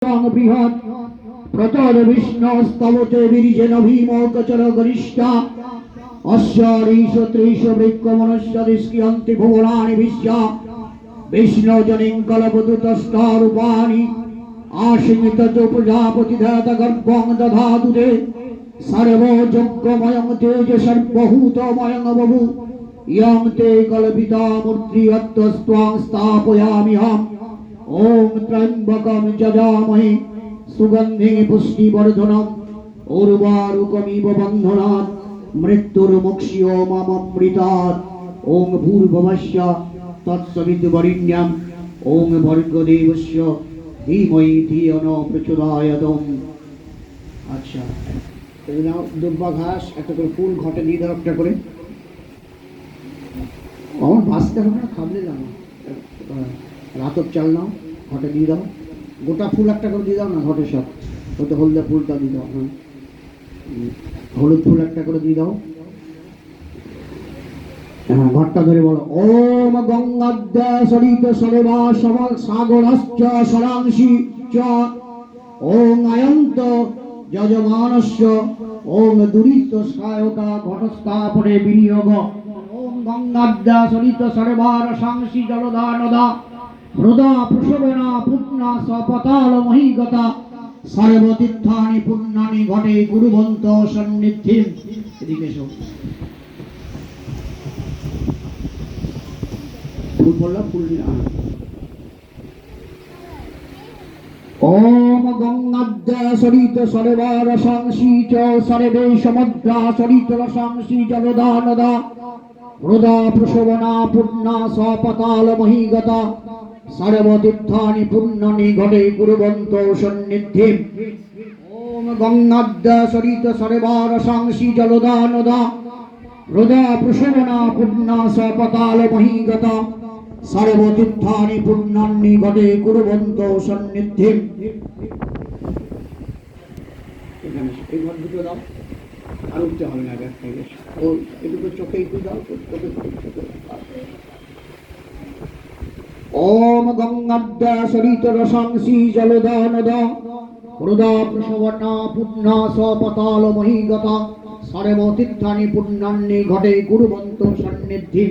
বৃহৎ প্রতর বিষ্ণস্তবতে বীর্যেন ভীমকচর গরিষ্ঠা অশ্বরীশ ত্রিশ বৃক্ষমনস্য দিষ্ক্রিয়ন্তি ভুবনানি বিশ্বা বিষ্ণুজনিং কলপদুতষ্টারূপাণি আশিঙিত চ প্রজাপতিধাত গর্ভং দধাতু তে সর্বযজ্ঞময়ং তেজ সর্বভূতময়ং বভু ইয়ং তে কল্পিতা মূর্তি অত্তস্ত্বাং স্থাপয়ামিহম। ওম ত্র্যম্বকং যজামহে সুগন্ধিং পুষ্টিবর্ধনম উর্বারুকমিব বন্ধনাৎ মৃত্যুর্মুক্ষ্যো মামমৃতাৎ। ওম ভূর্ভুবস্য তৎসবিতুর্বরেণ্যং ওম ভর্গদেবস্য ধীমহি ধিয়ো ন প্রচোদয়াৎ। আচ্ছা, এই নাও দুব্বা ঘাস, একটা করে ফুল ঘটে দিয়ে দাও, একটা করে। আমার বাঁচতে হবে না, খাবলে না। রাতর চাল নাও, ঘটে দিয়ে দাও। গোটা ফুল একটা করে দিয়ে দাও না ঘটে, সব ওতে হলদে ফুলটা দিয়ে দাও। হ্যাঁ, হলুদ ফুল একটা করে দিয়ে দাও। হ্যাঁ, ঘরটা ধরে বলো ওম গঙ্গাদ্যা সরিত সরেবা সমল সাগরশ্চ সরাংশি চ ওম আয়ন্ত যজমানস্য ওম দুরিত সায়কা ঘটস্থাপনে বিনিয়োগ। ওম গঙ্গাদ্যা সরিত সরেবার সাংসি জলদা নদা হৃদা প্রসবনা পুণ্যা সপতাল মহিগতা সর্বতীর্থানি পুণ্যানি ঘটে গুরুবন্ত সন্নিধিম। এদিকে এসো, ফুল পড়লা, ফুল দিলা। ওম গঙ্গাদ্যা সরিত সরেবার সাংসি চ সর্বে সমুদ্রা সরিত রসাংসি জলদা নদা হৃদা প্রসবনা পুণ্যা সপতাল মহিগতা সর্বতীর্থানি পুণ্যানি ঘটে গুরুবন্ত সন্নিধিম। ওম গঙ্গাদ্যা সরিত সরেবার সাংসি জলদা নদা হৃদা প্রসবনা পুণ্যা সপতাল মহিগতা সর্বতীর্থানি পুণ্যানি ঘটে কুরুবন্ত সন্নিধিম। এই ঘর দুটো দাও, আর উঠতে হবে না। ও এটুকু চোখে একটু দাও, চোখে। ওম গঙ্গাদ্যা সরিত রসাংসি জলদা নদা হৃদা প্রসবনা পুণ্যা সপতাল মহিগতা সর্বতীর্থানি পুণ্যানি ঘটে কুরুবন্ত সন্নিধিম।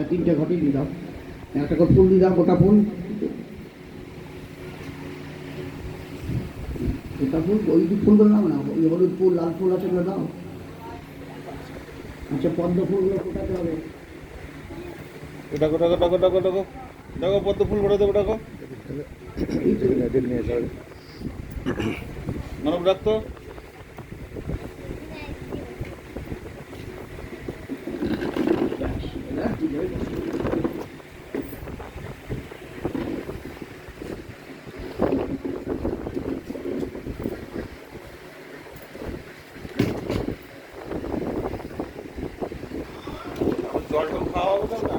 তিনটে ঘটে দিয়ে দাও, একটা করে ফুল দিয়ে দাও, গোটা ফুল। গোটা ফুল, ওই ফুলগুলো নাও না, ওই হলুদ ফুল লাল ফুল আছে ওগুলো দাও। আচ্ছা, পদ্ম ফুলগুলো কোটাতে হবে। দেখো পদ্ম ফুল ভরে দেবো, দেখো মানব রাখতো। জল টল খাওয়া হবে না।